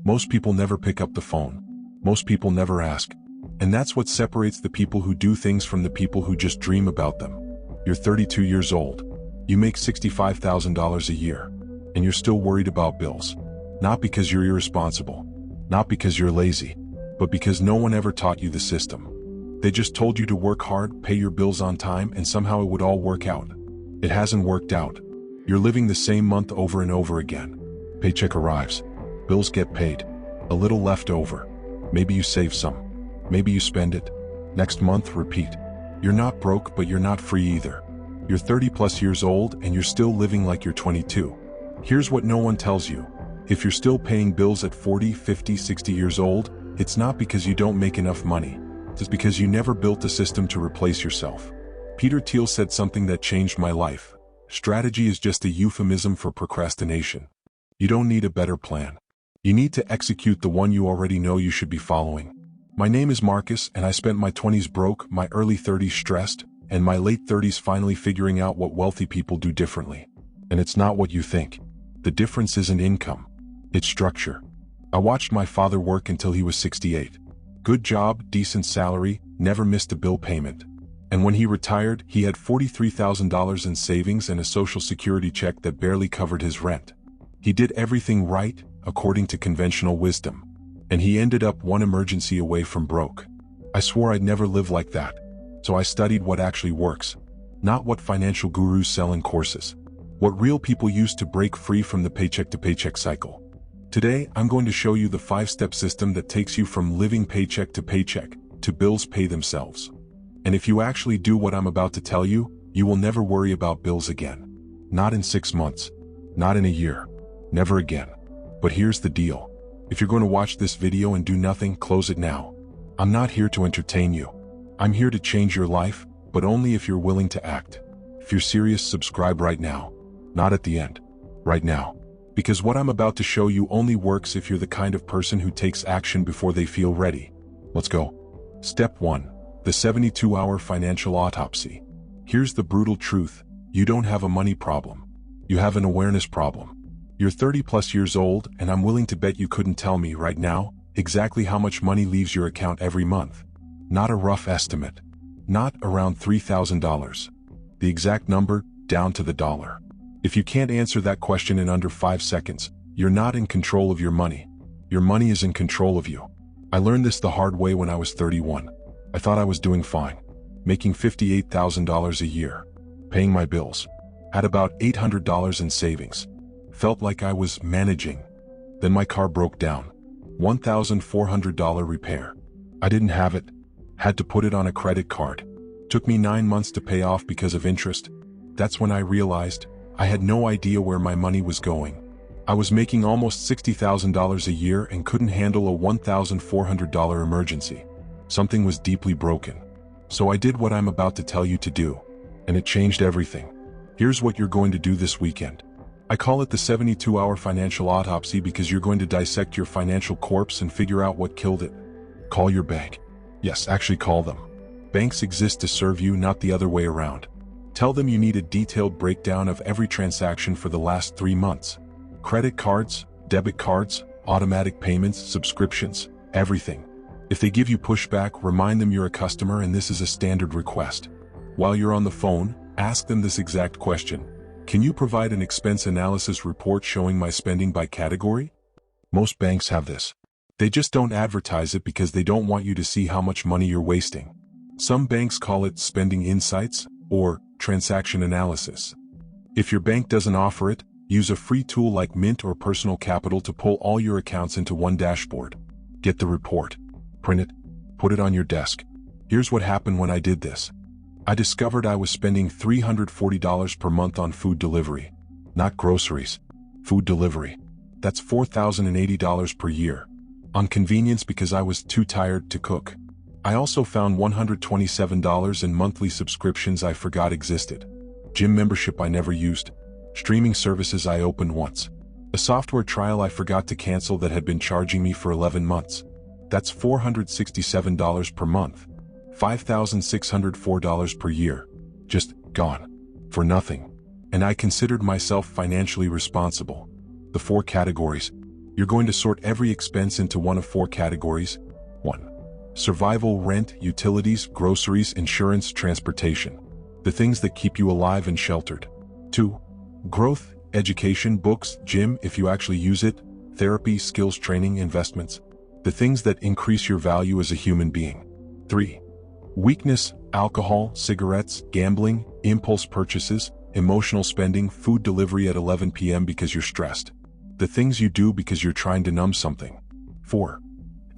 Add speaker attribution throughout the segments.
Speaker 1: Most people never pick up the phone. Most people never ask. And that's what separates the people who do things from the people who just dream about them. You're 32 years old. You make $65,000 a year. And you're still worried about bills. Not because you're irresponsible. Not because you're lazy. But because no one ever taught you the system. They just told you to work hard, pay your bills on time, and somehow it would all work out. It hasn't worked out. You're living the same month over and over again. Paycheck arrives. Bills get paid. A little left over. Maybe you save some. Maybe you spend it. Next month, repeat. You're not broke, but you're not free either. You're 30+ years old and you're still living like you're 22. Here's what no one tells you. If you're still paying bills at 40, 50, 60 years old, it's not because you don't make enough money. It's because you never built a system to replace yourself. Peter Thiel said something that changed my life. Strategy is just a euphemism for procrastination. You don't need a better plan. You need to execute the one you already know you should be following. My name is Marcus, and I spent my 20s broke, my early 30s stressed, and my late 30s finally figuring out what wealthy people do differently. And it's not what you think. The difference isn't income. It's structure. I watched my father work until he was 68. Good job, decent salary, never missed a bill payment. And when he retired, he had $43,000 in savings and a Social Security check that barely covered his rent. He did everything right, according to conventional wisdom. And he ended up one emergency away from broke. I swore I'd never live like that. So I studied what actually works. Not what financial gurus sell in courses. What real people use to break free from the paycheck-to-paycheck cycle. Today, I'm going to show you the 5-step system that takes you from living paycheck to paycheck to bills pay themselves. And if you actually do what I'm about to tell you, you will never worry about bills again. Not in 6 months. Not in a year. Never again. But here's the deal. If you're going to watch this video and do nothing, close it now. I'm not here to entertain you. I'm here to change your life, but only if you're willing to act. If you're serious, subscribe right now. Not at the end. Right now. Because what I'm about to show you only works if you're the kind of person who takes action before they feel ready. Let's go. Step 1. The 72-hour financial autopsy. Here's the brutal truth. You don't have a money problem. You have an awareness problem. You're 30+ years old, and I'm willing to bet you couldn't tell me right now exactly how much money leaves your account every month. Not a rough estimate. Not around $3,000. The exact number, down to the dollar. If you can't answer that question in under 5 seconds, you're not in control of your money. Your money is in control of you. I learned this the hard way when I was 31. I thought I was doing fine. Making $58,000 a year. Paying my bills. Had about $800 in savings. Felt like I was managing. Then my car broke down. $1,400 repair. I didn't have it. Had to put it on a credit card. Took me 9 months to pay off because of interest. That's when I realized I had no idea where my money was going. I was making almost $60,000 a year and couldn't handle a $1,400 emergency. Something was deeply broken. So I did what I'm about to tell you to do. And it changed everything. Here's what you're going to do this weekend. I call it the 72-hour financial autopsy because you're going to dissect your financial corpse and figure out what killed it. Call your bank. Yes, actually call them. Banks exist to serve you, not the other way around. Tell them you need a detailed breakdown of every transaction for the last 3 months. Credit cards, debit cards, automatic payments, subscriptions, everything. If they give you pushback, remind them you're a customer and this is a standard request. While you're on the phone, ask them this exact question. Can you provide an expense analysis report showing my spending by category? Most banks have this. They just don't advertise it because they don't want you to see how much money you're wasting. Some banks call it spending insights or transaction analysis. If your bank doesn't offer it, use a free tool like Mint or Personal Capital to pull all your accounts into one dashboard. Get the report. Print it. Put it on your desk. Here's what happened when I did this. I discovered I was spending $340 per month on food delivery. Not groceries. Food delivery. That's $4,080 per year. On convenience because I was too tired to cook. I also found $127 in monthly subscriptions I forgot existed. Gym membership I never used. Streaming services I opened once. A software trial I forgot to cancel that had been charging me for 11 months. That's $467 per month. $5,604 per year. Just gone. For nothing. And I considered myself financially responsible. The 4 categories. You're going to sort every expense into one of 4 categories. 1. Survival, rent, utilities, groceries, insurance, transportation. The things that keep you alive and sheltered. 2. Growth, education, books, gym if you actually use it, therapy, skills training, investments. The things that increase your value as a human being. 3. Weakness, alcohol, cigarettes, gambling, impulse purchases, emotional spending, food delivery at 11 p.m. because you're stressed. The things you do because you're trying to numb something. 4.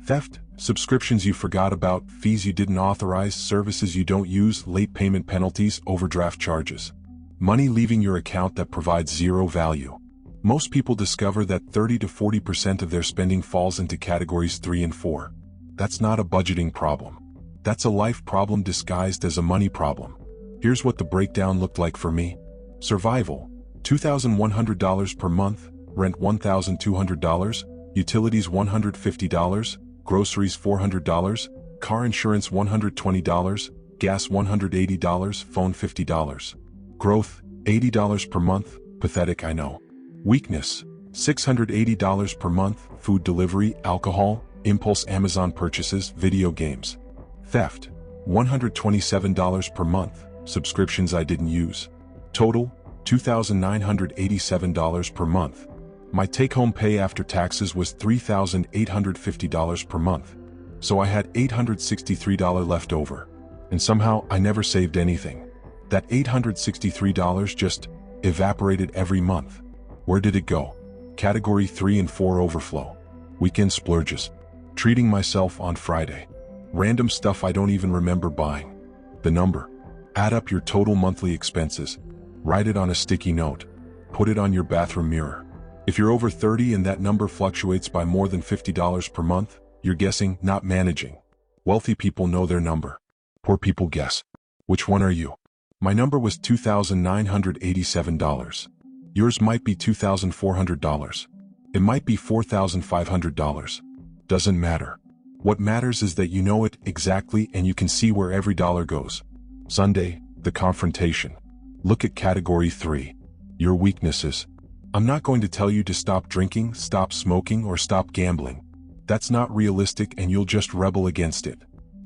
Speaker 1: Theft, subscriptions you forgot about, fees you didn't authorize, services you don't use, late payment penalties, overdraft charges. Money leaving your account that provides zero value. Most people discover that 30 to 40% of their spending falls into categories 3 and 4. That's not a budgeting problem. That's a life problem disguised as a money problem. Here's what the breakdown looked like for me. Survival, $2,100 per month, rent $1,200, utilities $150, groceries $400, car insurance $120, gas $180, phone $50. Growth, $80 per month, pathetic I know. Weakness, $680 per month, food delivery, alcohol, impulse Amazon purchases, video games. Theft, $127 per month, subscriptions I didn't use. Total, $2,987 per month. My take-home pay after taxes was $3,850 per month. So I had $863 left over. And somehow I never saved anything. That $863 just evaporated every month. Where did it go? Category 3 and 4 overflow. Weekend splurges. Treating myself on Friday. Random stuff I don't even remember buying. The number. Add up your total monthly expenses. Write it on a sticky note. Put it on your bathroom mirror. If you're over 30 and that number fluctuates by more than $50 per month, you're guessing, not managing. Wealthy people know their number. Poor people guess. Which one are you? My number was $2,987. Yours might be $2,400. It might be $4,500. Doesn't matter. What matters is that you know it exactly and you can see where every dollar goes. Sunday, the confrontation. Look at category 3. Your weaknesses. I'm not going to tell you to stop drinking, stop smoking, or stop gambling. That's not realistic and you'll just rebel against it.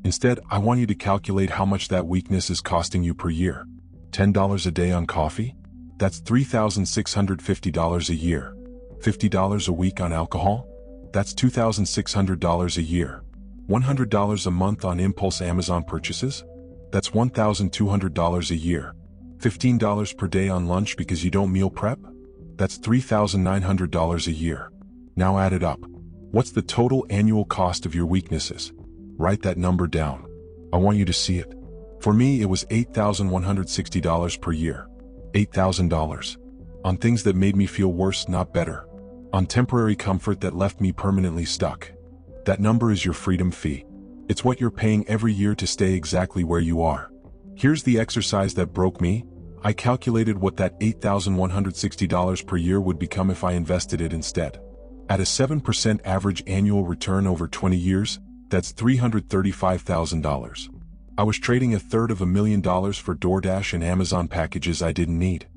Speaker 1: Instead, I want you to calculate how much that weakness is costing you per year. $10 a day on coffee? That's $3,650 a year. $50 a week on alcohol? That's $2,600 a year. $100 a month on impulse Amazon purchases? That's $1,200 a year. $15 per day on lunch because you don't meal prep? That's $3,900 a year. Now add it up. What's the total annual cost of your weaknesses? Write that number down. I want you to see it. For me, it was $8,160 per year. $8,000. On things that made me feel worse, not better. On temporary comfort that left me permanently stuck. That number is your freedom fee. It's what you're paying every year to stay exactly where you are. Here's the exercise that broke me. I calculated what that $8,160 per year would become if I invested it instead. At a 7% average annual return over 20 years, that's $335,000. I was trading $250,000 for DoorDash and Amazon packages I didn't need.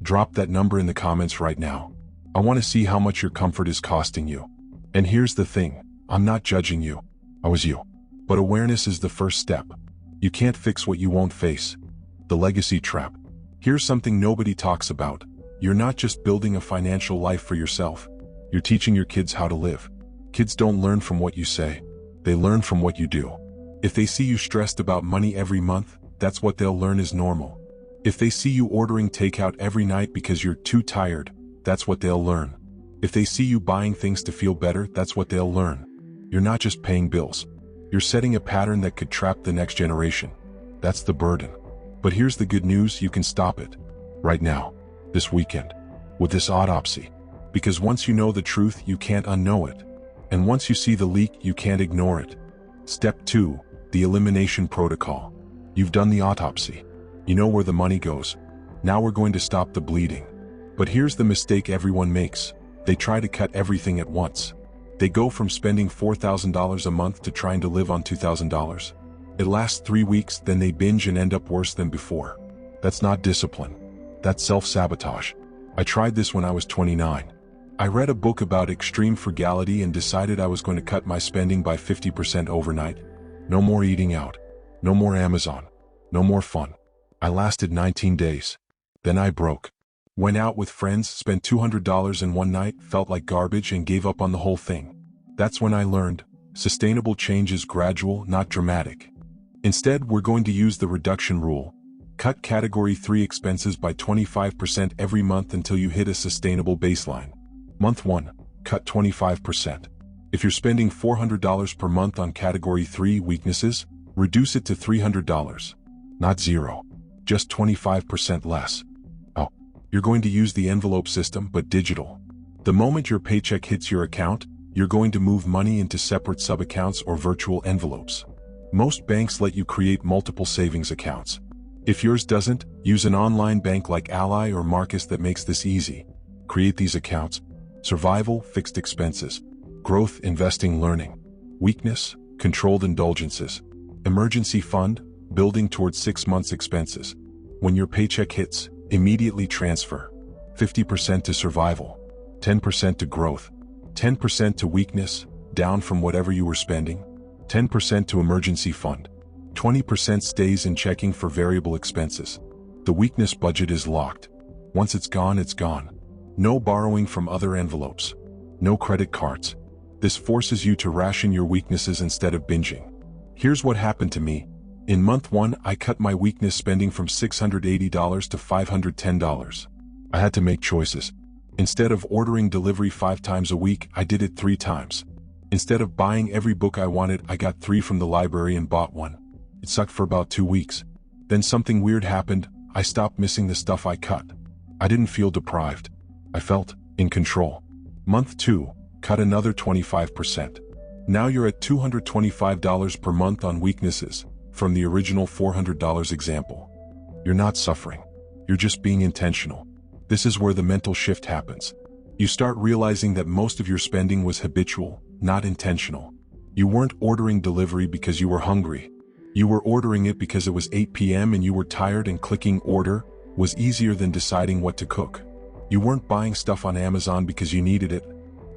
Speaker 1: Drop that number in the comments right now. I want to see how much your comfort is costing you. And here's the thing, I'm not judging you. I was you. But awareness is the first step. You can't fix what you won't face. The legacy trap. Here's something nobody talks about. You're not just building a financial life for yourself. You're teaching your kids how to live. Kids don't learn from what you say. They learn from what you do. If they see you stressed about money every month, that's what they'll learn is normal. If they see you ordering takeout every night because you're too tired, that's what they'll learn. If they see you buying things to feel better, that's what they'll learn. You're not just paying bills. You're setting a pattern that could trap the next generation. That's the burden. But here's the good news, you can stop it. Right now. This weekend. With this autopsy. Because once you know the truth, you can't unknow it. And once you see the leak, you can't ignore it. Step 2. The elimination protocol. You've done the autopsy. You know where the money goes. Now we're going to stop the bleeding. But here's the mistake everyone makes. They try to cut everything at once. They go from spending $4,000 a month to trying to live on $2,000. It lasts 3 weeks, then they binge and end up worse than before. That's not discipline. That's self-sabotage. I tried this when I was 29. I read a book about extreme frugality and decided I was going to cut my spending by 50% overnight. No more eating out. No more Amazon. No more fun. I lasted 19 days. Then I broke. Went out with friends, spent $200 in one night, felt like garbage and gave up on the whole thing. That's when I learned, sustainable change is gradual, not dramatic. Instead, we're going to use the reduction rule. Cut Category 3 expenses by 25% every month until you hit a sustainable baseline. Month 1, cut 25%. If you're spending $400 per month on Category 3 weaknesses, reduce it to $300. Not zero. Just 25% less. Oh, you're going to use the envelope system, but digital. The moment your paycheck hits your account, you're going to move money into separate sub-accounts or virtual envelopes. Most banks let you create multiple savings accounts. If yours doesn't, use an online bank like Ally or Marcus that makes this easy. Create these accounts. Survival, fixed expenses. Growth, investing, learning. Weakness, controlled indulgences. Emergency fund, building towards 6 months expenses. When your paycheck hits, immediately transfer. 50% to survival. 10% to growth. 10% to weakness, down from whatever you were spending. 10% to emergency fund. 20% stays in checking for variable expenses. The weakness budget is locked. Once it's gone, it's gone. No borrowing from other envelopes. No credit cards. This forces you to ration your weaknesses instead of binging. Here's what happened to me. In month 1, I cut my weakness spending from $680 to $510. I had to make choices. Instead of ordering delivery 5 times a week, I did it 3 times. Instead of buying every book I wanted, I got 3 from the library and bought one. It sucked for about 2 weeks. Then something weird happened. I stopped missing the stuff I cut. I didn't feel deprived. I felt in control. Month 2, cut another 25%. Now you're at $225 per month on weaknesses, from the original $400 example. You're not suffering. You're just being intentional. This is where the mental shift happens. You start realizing that most of your spending was habitual, not intentional. You weren't ordering delivery because you were hungry. You were ordering it because it was 8 p.m. and you were tired, and clicking order was easier than deciding what to cook. You weren't buying stuff on Amazon because you needed it.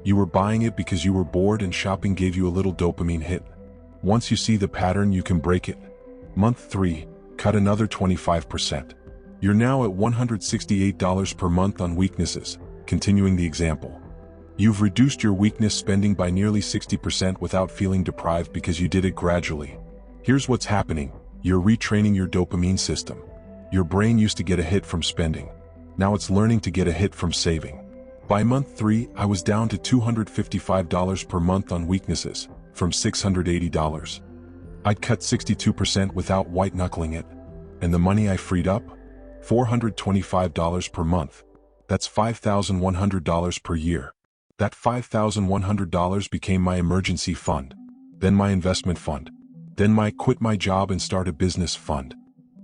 Speaker 1: You were buying it because you were bored and shopping gave you a little dopamine hit. Once you see the pattern, you can break it. Month 3, cut another 25%. You're now at $168 per month on weaknesses, continuing the example. You've reduced your weakness spending by nearly 60% without feeling deprived because you did it gradually. Here's what's happening. You're retraining your dopamine system. Your brain used to get a hit from spending. Now it's learning to get a hit from saving. By month 3, I was down to $255 per month on weaknesses, from $680. I'd cut 62% without white-knuckling it. And the money I freed up? $425 per month. That's $5,100 per year. That $5,100 became my emergency fund, then my investment fund, then my quit my job and start a business fund.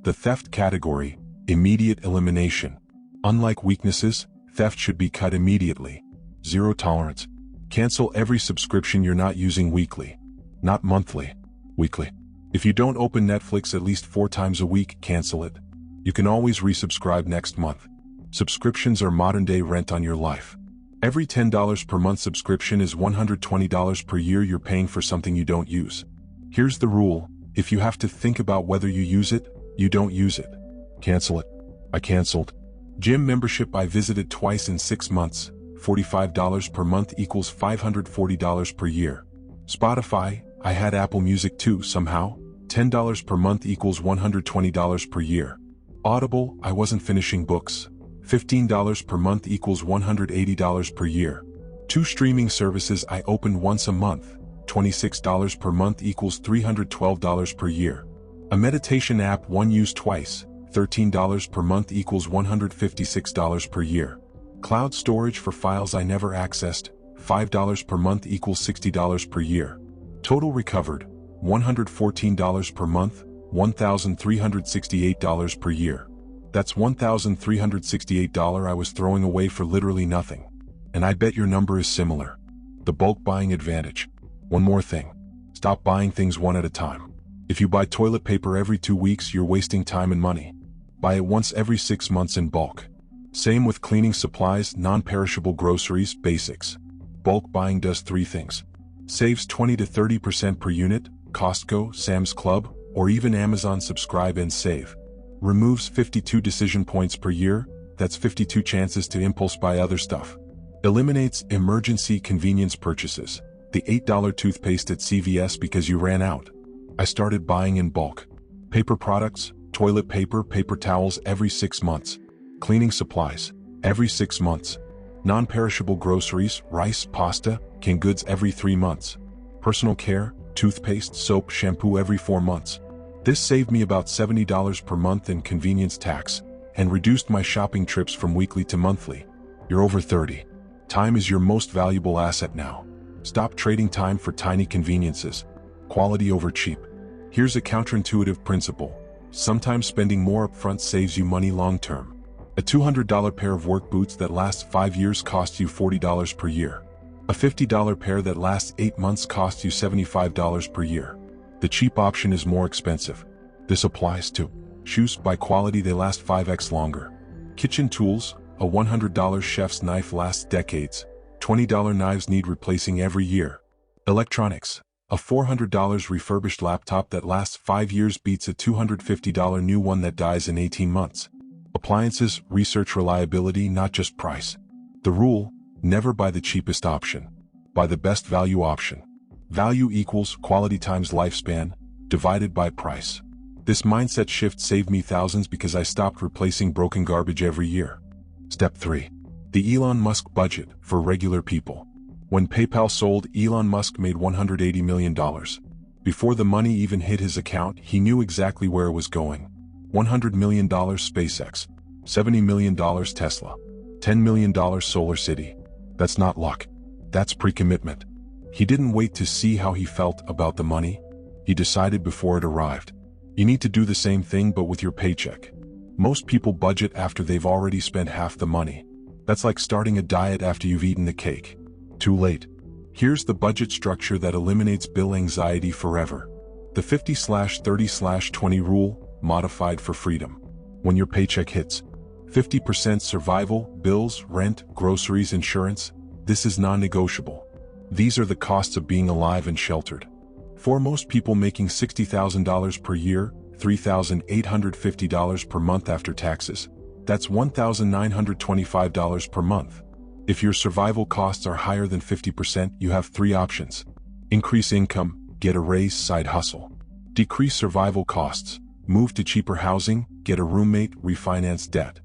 Speaker 1: The theft category, immediate elimination. Unlike weaknesses, theft should be cut immediately. Zero tolerance. Cancel every subscription you're not using weekly. Not monthly, weekly. If you don't open Netflix at least 4 times a week, cancel it. You can always resubscribe next month. Subscriptions are modern-day rent on your life. Every $10 per month subscription is $120 per year you're paying for something you don't use. Here's the rule: if you have to think about whether you use it, you don't use it. Cancel it. I canceled. Gym membership I visited twice in 6 months, $45 per month equals $540 per year. Spotify, I had Apple Music too somehow, $10 per month equals $120 per year. Audible, I wasn't finishing books, $15 per month equals $180 per year. 2 streaming services I opened once a month, $26 per month equals $312 per year. A meditation app one used twice, $13 per month equals $156 per year. Cloud storage for files I never accessed, $5 per month equals $60 per year. Total recovered, $114 per month, $1,368 per year. That's $1,368 I was throwing away for literally nothing. And I bet your number is similar. The bulk buying advantage. One more thing. Stop buying things one at a time. If you buy toilet paper every 2 weeks, you're wasting time and money. Buy it once every 6 months in bulk. Same with cleaning supplies, non-perishable groceries, basics. Bulk buying does 3 things. Saves 20 to 30% per unit, Costco, Sam's Club, or even Amazon. Subscribe and save. Removes 52 decision points per year, that's 52 chances to impulse buy other stuff. Eliminates emergency convenience purchases. The $8 toothpaste at CVS because you ran out. I started buying in bulk. Paper products, toilet paper, paper towels every 6 months. Cleaning supplies, every 6 months. Non-perishable groceries, rice, pasta, canned goods every 3 months. Personal care, toothpaste, soap, shampoo every 4 months. This saved me about $70 per month in convenience tax, and reduced my shopping trips from weekly to monthly. You're over 30. Time is your most valuable asset now. Stop trading time for tiny conveniences. Quality over cheap. Here's a counterintuitive principle. Sometimes spending more upfront saves you money long-term. A $200 pair of work boots that lasts 5 years costs you $40 per year. A $50 pair that lasts 8 months costs you $75 per year. The cheap option is more expensive. This applies to shoes. Buy quality, they last 5x longer. Kitchen tools, a $100 chef's knife lasts decades. $20 knives need replacing every year. Electronics, a $400 refurbished laptop that lasts 5 years beats a $250 new one that dies in 18 months. Appliances, research reliability, not just price. The rule, never buy the cheapest option. Buy the best value option. Value equals quality times lifespan, divided by price. This mindset shift saved me thousands because I stopped replacing broken garbage every year. Step 3. The Elon Musk budget for regular people. When PayPal sold, Elon Musk made $180 million. Before the money even hit his account, he knew exactly where it was going. $100 million SpaceX, $70 million Tesla, $10 million SolarCity. That's not luck. That's pre-commitment. He didn't wait to see how he felt about the money. He decided before it arrived. You need to do the same thing but with your paycheck. Most people budget after they've already spent half the money. That's like starting a diet after you've eaten the cake. Too late. Here's the budget structure that eliminates bill anxiety forever. The 50/30/20 rule, modified for freedom. When your paycheck hits, 50% survival, bills, rent, groceries, insurance. This is non-negotiable. These are the costs of being alive and sheltered. For most people making $60,000 per year, $3,850 per month after taxes, that's $1,925 per month. If your survival costs are higher than 50%, you have 3 options. Increase income, get a raise, side hustle. Decrease survival costs, move to cheaper housing, get a roommate, refinance debt.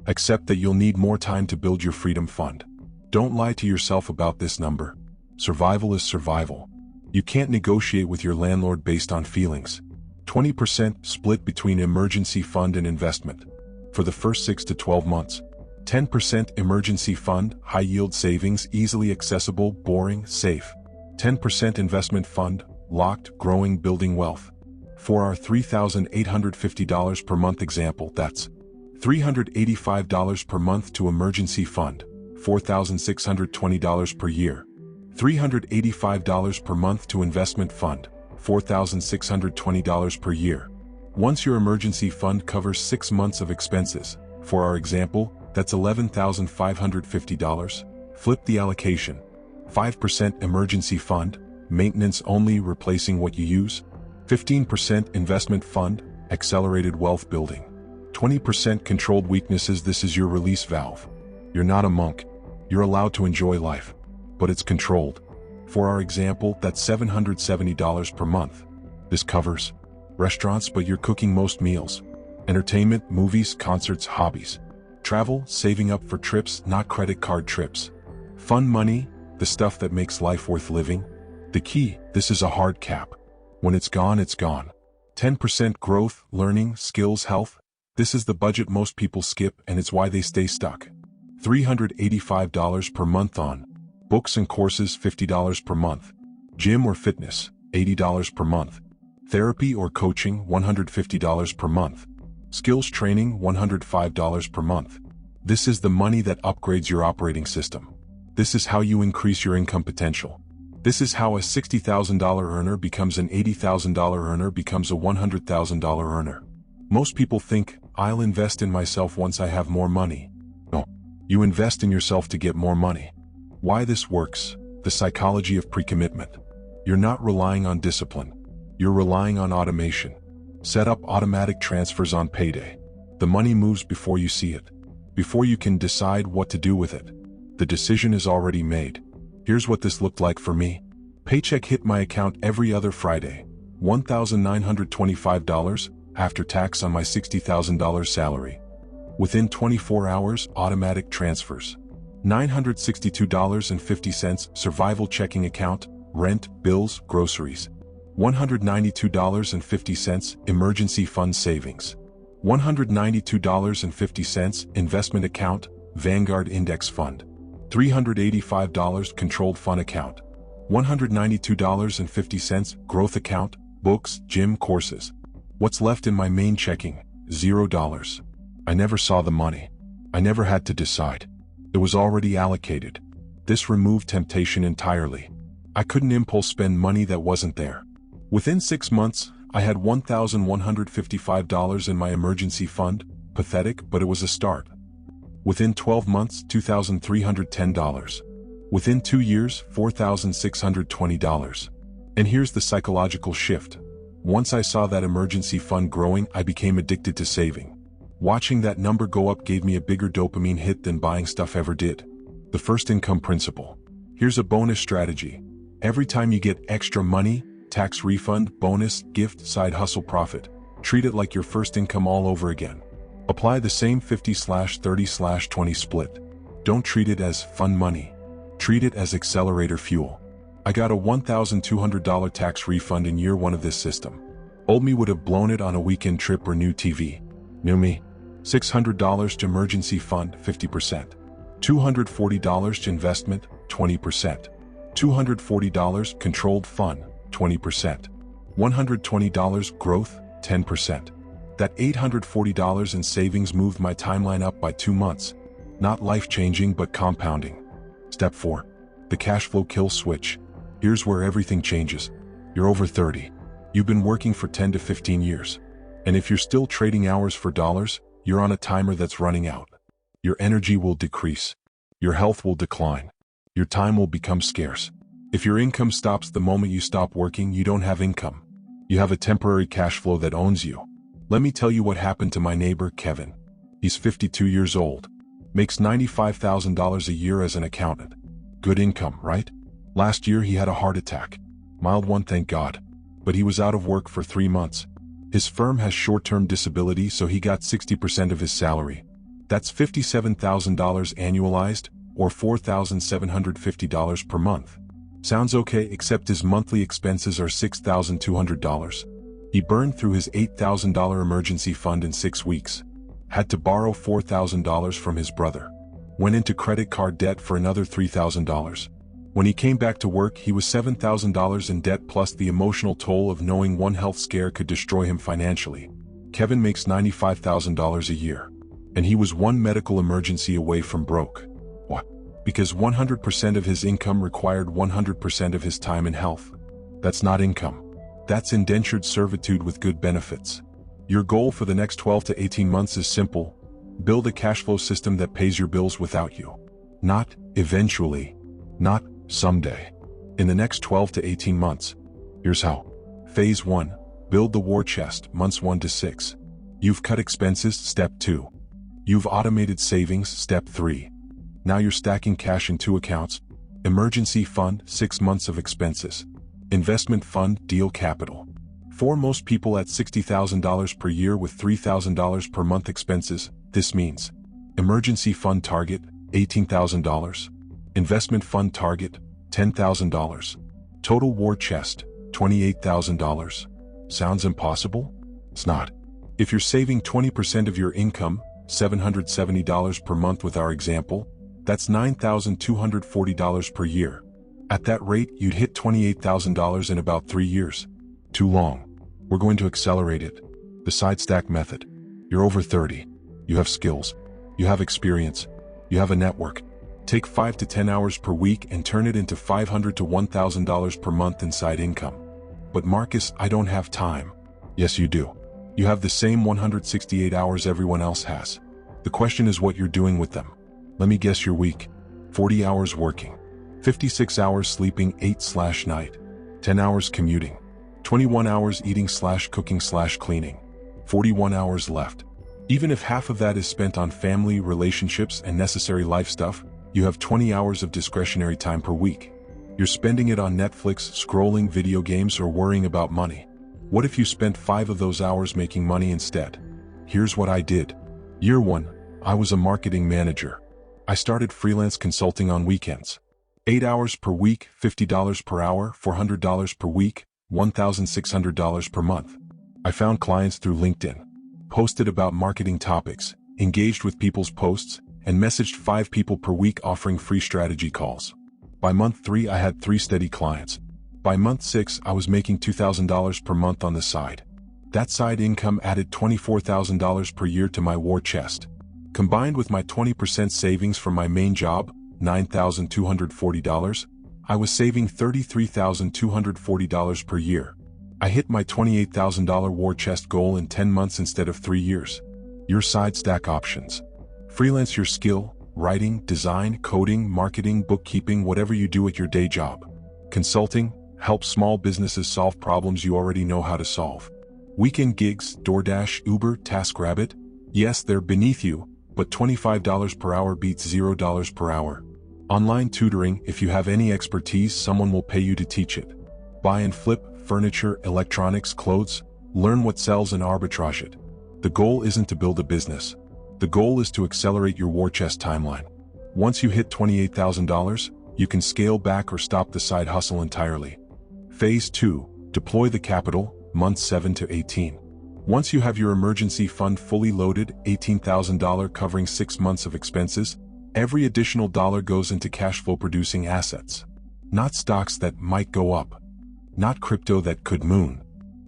Speaker 1: Accept that you'll need more time to build your freedom fund. Don't lie to yourself about this number. Survival is survival. You can't negotiate with your landlord based on feelings. 20% split between emergency fund and investment. For the first 6 to 12 months. 10% emergency fund, high-yield savings, easily accessible, boring, safe. 10% investment fund, locked, growing, building wealth. For our $3,850 per month example, that's $385 per month to emergency fund, $4,620 per year. $385 per month to investment fund, $4,620 per year. Once your emergency fund covers 6 months of expenses, for our example, that's $11,550. Flip the allocation. 5% emergency fund, maintenance only, replacing what you use. 15% investment fund, accelerated wealth building. 20% controlled weaknesses. This is your release valve. You're not a monk. You're allowed to enjoy life, but it's controlled. For our example, that's $770 per month. This covers restaurants, but you're cooking most meals. Entertainment, movies, concerts, hobbies. Travel, saving up for trips, not credit card trips. Fun money, the stuff that makes life worth living. The key, this is a hard cap. When it's gone, it's gone. 10% growth, learning, skills, health. This is the budget most people skip, and it's why they stay stuck. $385 per month on books and courses, $50 per month. Gym or fitness, $80 per month. Therapy or coaching, $150 per month. Skills training, $105 per month. This is the money that upgrades your operating system. This is how you increase your income potential. This is how a $60,000 earner becomes an $80,000 earner, becomes a $100,000 earner. Most people think, I'll invest in myself once I have more money. No. You invest in yourself to get more money. Why this works? The psychology of pre-commitment. You're not relying on discipline. You're relying on automation. Set up automatic transfers on payday. The money moves before you see it. Before you can decide what to do with it. The decision is already made. Here's what this looked like for me. Paycheck hit my account every other Friday. $1,925 after tax on my $60,000 salary. Within 24 hours, automatic transfers. $962.50 survival checking account, rent, bills, groceries. $192.50 emergency fund savings. $192.50 investment account, Vanguard Index Fund. $385 controlled fund account. $192.50 growth account, books, gym, courses. What's left in my main checking? $0. I never saw the money. I never had to decide. It was already allocated. This removed temptation entirely. I couldn't impulse spend money that wasn't there. Within 6 months, I had $1,155 in my emergency fund. Pathetic, but it was a start. Within 12 months, $2,310. Within 2 years, $4,620. And here's the psychological shift. Once I saw that emergency fund growing, I became addicted to saving. Watching that number go up gave me a bigger dopamine hit than buying stuff ever did. The first income principle. Here's a bonus strategy. Every time you get extra money, tax refund, bonus, gift, side hustle, profit, treat it like your first income all over again. Apply the same 50/30/20 split. Don't treat it as fun money. Treat it as accelerator fuel. I got a $1,200 tax refund in year 1 of this system. Old me would have blown it on a weekend trip or new TV. New me. $600 to emergency fund, 50%. $240 to investment, 20%. $240 controlled fund, 20%. $120 growth, 10%. That $840 in savings moved my timeline up by 2 months. Not life-changing, but compounding. Step 4. The Cashflow Kill Switch. Here's where everything changes. You're over 30. You've been working for 10 to 15 years. And if you're still trading hours for dollars, you're on a timer that's running out. Your energy will decrease. Your health will decline. Your time will become scarce. If your income stops the moment you stop working, you don't have income. You have a temporary cash flow that owns you. Let me tell you what happened to my neighbor, Kevin. He's 52 years old. Makes $95,000 a year as an accountant. Good income, right? Last year he had a heart attack. Mild one, thank God. But he was out of work for 3 months. His firm has short-term disability, so he got 60% of his salary. That's $57,000 annualized, or $4,750 per month. Sounds okay, except his monthly expenses are $6,200. He burned through his $8,000 emergency fund in 6 weeks. Had to borrow $4,000 from his brother. Went into credit card debt for another $3,000. When he came back to work, he was $7,000 in debt, plus the emotional toll of knowing one health scare could destroy him financially. Kevin makes $95,000 a year. And he was one medical emergency away from broke. What? Because 100% of his income required 100% of his time and health. That's not income. That's indentured servitude with good benefits. Your goal for the next 12 to 18 months is simple. Build a cash flow system that pays your bills without you. Not eventually. Not someday. In the next 12 to 18 months. Here's how. Phase 1. Build the war chest, months 1 to 6. You've cut expenses, step 2. You've automated savings, step 3. Now you're stacking cash in 2 accounts. Emergency fund, 6 months of expenses. Investment fund, deal capital. For most people at $60,000 per year with $3,000 per month expenses, this means emergency fund target, $18,000. Investment fund target, $10,000. Total war chest, $28,000. Sounds impossible? It's not. If you're saving 20% of your income, $770 per month with our example, that's $9,240 per year. At that rate, you'd hit $28,000 in about 3 years. Too long. We're going to accelerate it. The side stack method. You're over 30. You have skills. You have experience. You have a network. Take 5 to 10 hours per week and turn it into $500 to $1,000 per month in side income. But Marcus, I don't have time. Yes, you do. You have the same 168 hours everyone else has. The question is what you're doing with them. Let me guess your week. 40 hours working. 56 hours sleeping 8/night. 10 hours commuting. 21 hours eating/cooking/cleaning. 41 hours left. Even if half of that is spent on family, relationships, and necessary life stuff, you have 20 hours of discretionary time per week. You're spending it on Netflix, scrolling video games, or worrying about money. What if you spent 5 of those hours making money instead? Here's what I did. Year 1, I was a marketing manager. I started freelance consulting on weekends. 8 hours per week, $50 per hour, $400 per week, $1,600 per month. I found clients through LinkedIn, posted about marketing topics, engaged with people's posts, and messaged 5 people per week offering free strategy calls. By month 3, I had 3 steady clients. By month 6, I was making $2,000 per month on the side. That side income added $24,000 per year to my war chest. Combined with my 20% savings from my main job, $9,240, I was saving $33,240 per year. I hit my $28,000 war chest goal in 10 months instead of 3 years. Your side stack options. Freelance your skill, writing, design, coding, marketing, bookkeeping, whatever you do at your day job. Consulting, help small businesses solve problems you already know how to solve. Weekend gigs, DoorDash, Uber, TaskRabbit. Yes, they're beneath you, but $25 per hour beats $0 per hour. Online tutoring, if you have any expertise, someone will pay you to teach it. Buy and flip, furniture, electronics, clothes, learn what sells and arbitrage it. The goal isn't to build a business. The goal is to accelerate your war chest timeline. Once you hit $28,000, you can scale back or stop the side hustle entirely. Phase 2, deploy the capital, months 7 to 18. Once you have your emergency fund fully loaded, $18,000 covering 6 months of expenses, every additional dollar goes into cash flow producing assets. Not stocks that might go up. Not crypto that could moon.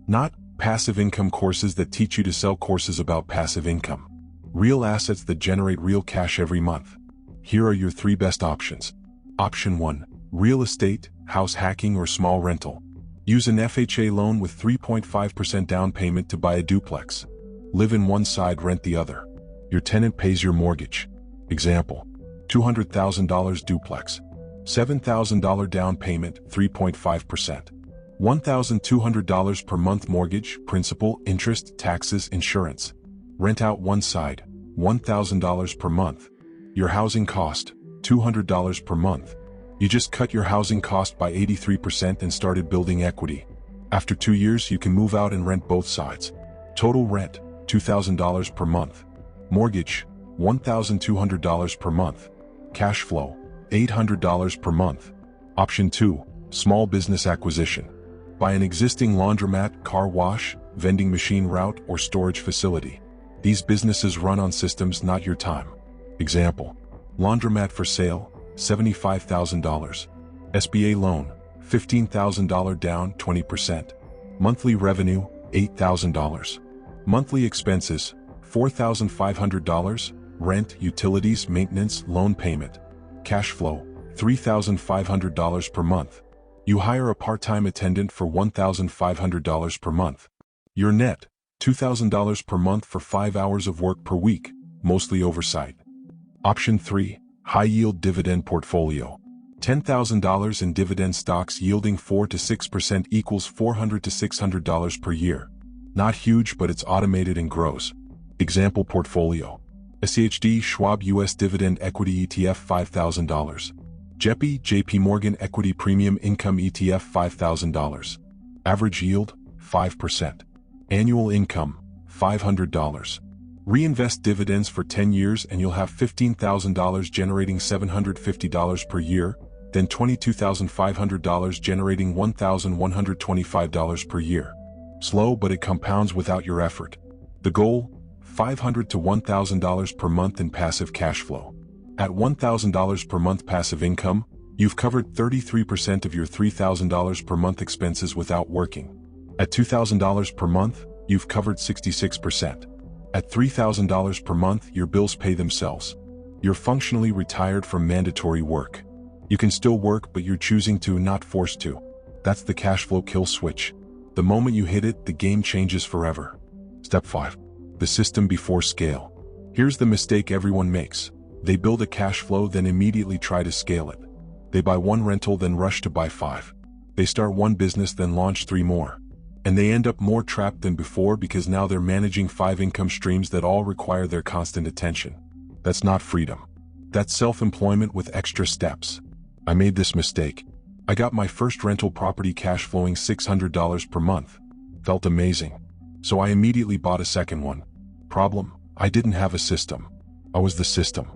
Speaker 1: Not passive income courses that teach you to sell courses about passive income. Real assets that generate real cash every month. Here are your 3 best options. Option 1, real estate, house hacking or small rental. Use an FHA loan with 3.5% down payment to buy a duplex. Live in one side, rent the other. Your tenant pays your mortgage. Example, $200,000 duplex. $7,000 down payment, 3.5%. $1,200 per month mortgage, principal, interest, taxes, insurance. Rent out one side, $1,000 per month. Your housing cost, $200 per month. You just cut your housing cost by 83% and started building equity. After 2 years, you can move out and rent both sides. Total rent, $2,000 per month. Mortgage, $1,200 per month. Cash flow, $800 per month. Option 2, small business acquisition. Buy an existing laundromat, car wash, vending machine route, or storage facility. These businesses run on systems, not your time. Example, laundromat for sale, $75,000. SBA loan, $15,000 down, 20%. Monthly revenue, $8,000. Monthly expenses, $4,500. Rent, utilities, maintenance, loan payment. Cash flow, $3,500 per month. You hire a part-time attendant for $1,500 per month. Your net, $2,000 per month for 5 hours of work per week, mostly oversight. Option 3, high-yield dividend portfolio. $10,000 in dividend stocks yielding 4 to 6% equals $400 to $600 per year. Not huge, but it's automated and grows. Example portfolio. SCHD Schwab US Dividend Equity ETF $5,000. JEPI JP Morgan Equity Premium Income ETF $5,000. Average yield, 5%. Annual income, $500. Reinvest dividends for 10 years and you'll have $15,000 generating $750 per year, then $22,500 generating $1,125 per year. Slow, but it compounds without your effort. The goal, $500 to $1,000 per month in passive cash flow. At $1,000 per month passive income, you've covered 33% of your $3,000 per month expenses without working. At $2,000 per month, you've covered 66%. At $3,000 per month, your bills pay themselves. You're functionally retired from mandatory work. You can still work, but you're choosing to, not forced to. That's the cash flow kill switch. The moment you hit it, the game changes forever. Step 5. The system before scale. Here's the mistake everyone makes. They build a cash flow, then immediately try to scale it. They buy one rental, then rush to buy 5. They start one business, then launch 3 more. And they end up more trapped than before because now they're managing 5 income streams that all require their constant attention. That's not freedom. That's self-employment with extra steps. I made this mistake. I got my first rental property cash flowing $600 per month. Felt amazing. So I immediately bought a second one. Problem: I didn't have a system. I was the system.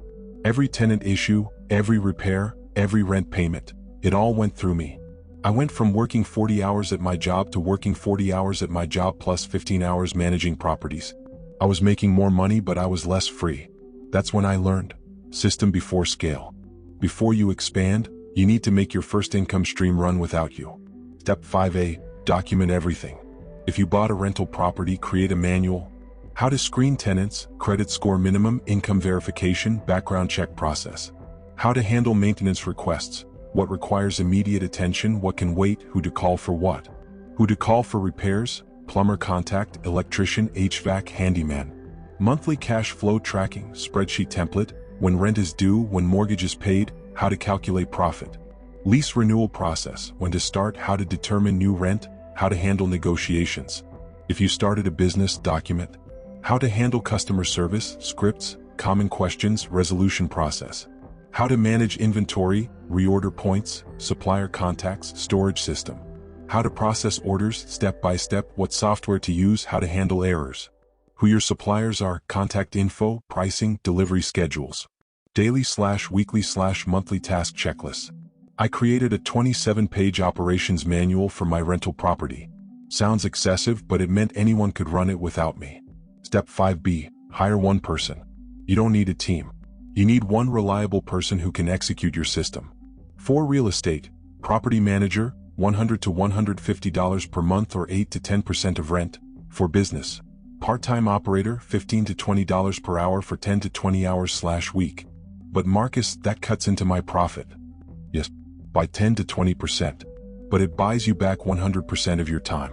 Speaker 1: Every tenant issue, every repair, every rent payment, it all went through me. I went from working 40 hours at my job to working 40 hours at my job plus 15 hours managing properties. I was making more money, but I was less free. That's when I learned system before scale. Before you expand, you need to make your first income stream run without you. Step 5A, document everything. If you bought a rental property, create a manual. How to screen tenants, credit score minimum, income verification, background check process. How to handle maintenance requests, what requires immediate attention, what can wait, who to call for what. Who to call for repairs, plumber contact, electrician, HVAC, handyman. Monthly cash flow tracking, spreadsheet template, when rent is due, when mortgage is paid, how to calculate profit. Lease renewal process, when to start, how to determine new rent, how to handle negotiations. If you started a business, document. How to handle customer service, scripts, common questions, resolution process. How to manage inventory, reorder points, supplier contacts, storage system. How to process orders, step by step, what software to use, how to handle errors. Who your suppliers are, contact info, pricing, delivery schedules. Daily/weekly/monthly task checklists. I created a 27-page operations manual for my rental property. Sounds excessive, but it meant anyone could run it without me. Step 5B, hire one person. You don't need a team. You need one reliable person who can execute your system. For real estate, property manager, $100 to $150 per month or 8 to 10% of rent. For business, part-time operator, $15 to $20 per hour for 10 to 20 hours/week. But Marcus, that cuts into my profit. Yes, by 10 to 20%. But it buys you back 100% of your time.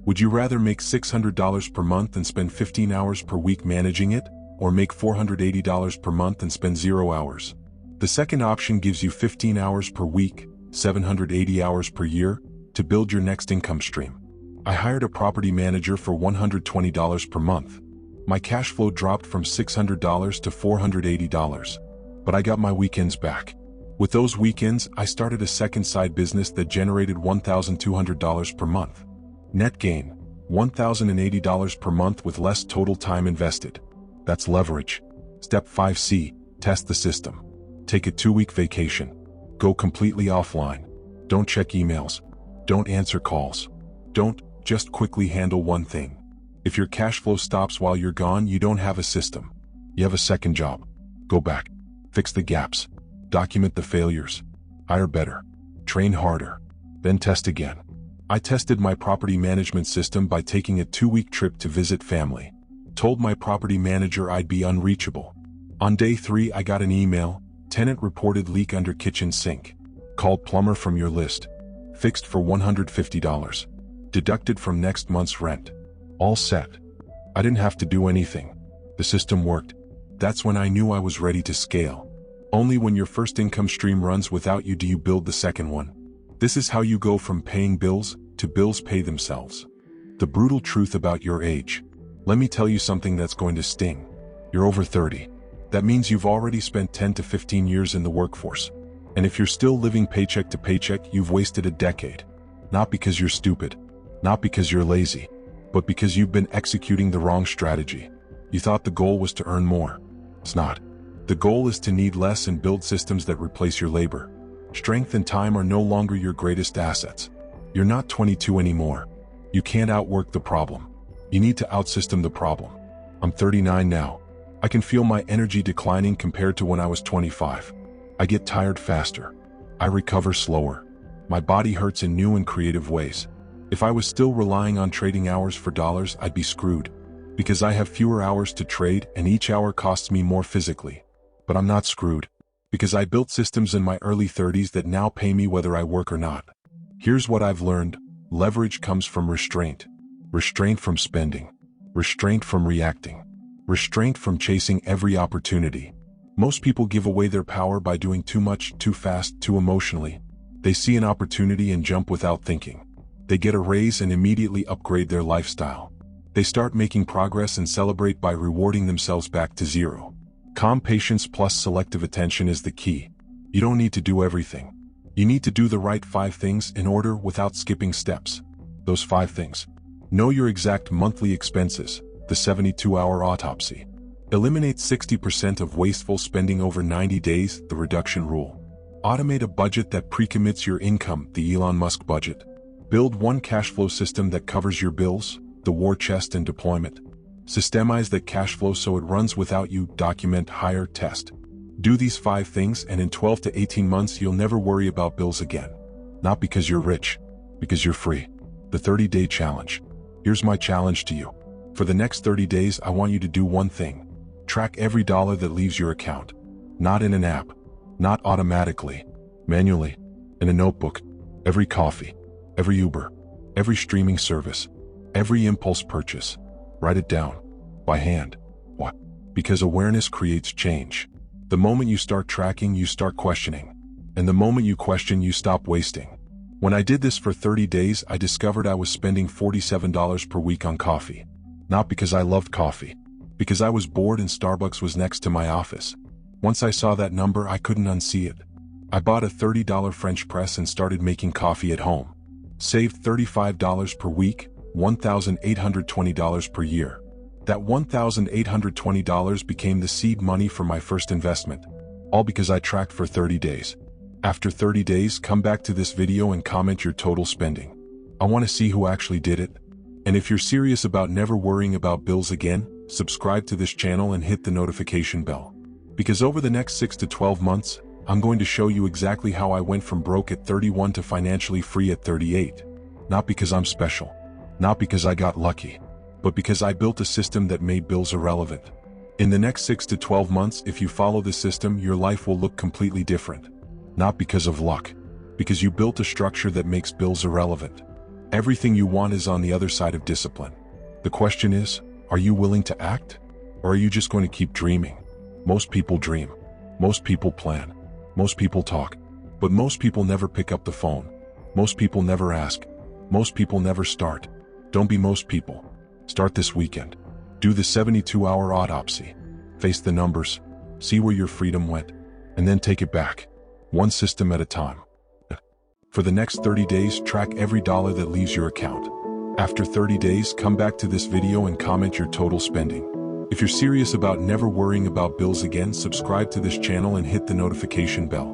Speaker 1: Would you rather make $600 per month and spend 15 hours per week managing it, or make $480 per month and spend 0 hours? The second option gives you 15 hours per week, 780 hours per year, to build your next income stream. I hired a property manager for $120 per month. My cash flow dropped from $600 to $480, but I got my weekends back. With those weekends, I started a second side business that generated $1,200 per month. Net gain, $1,080 per month with less total time invested. That's leverage. Step 5C, test the system. Take a 2-week vacation. Go completely offline. Don't check emails. Don't answer calls. Don't just quickly handle one thing. If your cash flow stops while you're gone, you don't have a system. You have a second job. Go back. Fix the gaps. Document the failures. Hire better. Train harder. Then test again. I tested my property management system by taking a 2-week trip to visit family. Told my property manager I'd be unreachable. On day 3, I got an email. Tenant reported leak under kitchen sink. Called plumber from your list. Fixed for $150. Deducted from next month's rent. All set. I didn't have to do anything. The system worked. That's when I knew I was ready to scale. Only when your first income stream runs without you do you build the second one. This is how you go from paying bills to bills pay themselves. The brutal truth about your age. Let me tell you something that's going to sting. You're over 30. That means you've already spent 10 to 15 years in the workforce. And if you're still living paycheck to paycheck, you've wasted a decade. Not because you're stupid, not because you're lazy, but because you've been executing the wrong strategy. You thought the goal was to earn more. It's not. The goal is to need less and build systems that replace your labor. Strength and time are no longer your greatest assets. You're not 22 anymore. You can't outwork the problem. You need to outsystem the problem. I'm 39 now. I can feel my energy declining compared to when I was 25. I get tired faster. I recover slower. My body hurts in new and creative ways. If I was still relying on trading hours for dollars, I'd be screwed. Because I have fewer hours to trade and each hour costs me more physically. But I'm not screwed. Because I built systems in my early 30s that now pay me whether I work or not. Here's what I've learned. Leverage comes from restraint. Restraint from spending. Restraint from reacting. Restraint from chasing every opportunity. Most people give away their power by doing too much, too fast, too emotionally. They see an opportunity and jump without thinking. They get a raise and immediately upgrade their lifestyle. They start making progress and celebrate by rewarding themselves back to zero. Calm patience plus selective attention is the key. You don't need to do everything. You need to do the right 5 things in order without skipping steps. Those 5 things. Know your exact monthly expenses, the 72-hour autopsy. Eliminate 60% of wasteful spending over 90 days, the reduction rule. Automate a budget that pre-commits your income, the Elon Musk budget. Build one cash flow system that covers your bills, the war chest and deployment. Systemize that cash flow so it runs without you, document, hire, test. Do these 5 things and in 12 to 18 months you'll never worry about bills again. Not because you're rich, because you're free. The 30-day challenge. Here's my challenge to you. For the next 30 days I want you to do one thing. Track every dollar that leaves your account. Not in an app. Not automatically. Manually. In a notebook. Every coffee. Every Uber. Every streaming service. Every impulse purchase. Write it down. By hand. Why? Because awareness creates change. The moment you start tracking, you start questioning. And the moment you question, you stop wasting. When I did this for 30 days, I discovered I was spending $47 per week on coffee. Not because I loved coffee. Because I was bored and Starbucks was next to my office. Once I saw that number, I couldn't unsee it. I bought a $30 French press and started making coffee at home. Saved $35 per week, $1,820 per year. That $1,820 became the seed money for my first investment. All because I tracked for 30 days. After 30 days, come back to this video and comment your total spending. I want to see who actually did it. And if you're serious about never worrying about bills again, subscribe to this channel and hit the notification bell. Because over the next 6 to 12 months, I'm going to show you exactly how I went from broke at 31 to financially free at 38. Not because I'm special. Not because I got lucky. But because I built a system that made bills irrelevant. In the next 6 to 12 months, if you follow this system, your life will look completely different. Not because of luck. Because you built a structure that makes bills irrelevant. Everything you want is on the other side of discipline. The question is, are you willing to act? Or are you just going to keep dreaming? Most people dream. Most people plan. Most people talk. But most people never pick up the phone. Most people never ask. Most people never start. Don't be most people. Start this weekend. Do the 72-hour autopsy. Face the numbers. See where your freedom went. And then take it back. One system at a time. For the next 30 days, track every dollar that leaves your account. After 30 days, come back to this video and comment your total spending. If you're serious about never worrying about bills again, subscribe to this channel and hit the notification bell.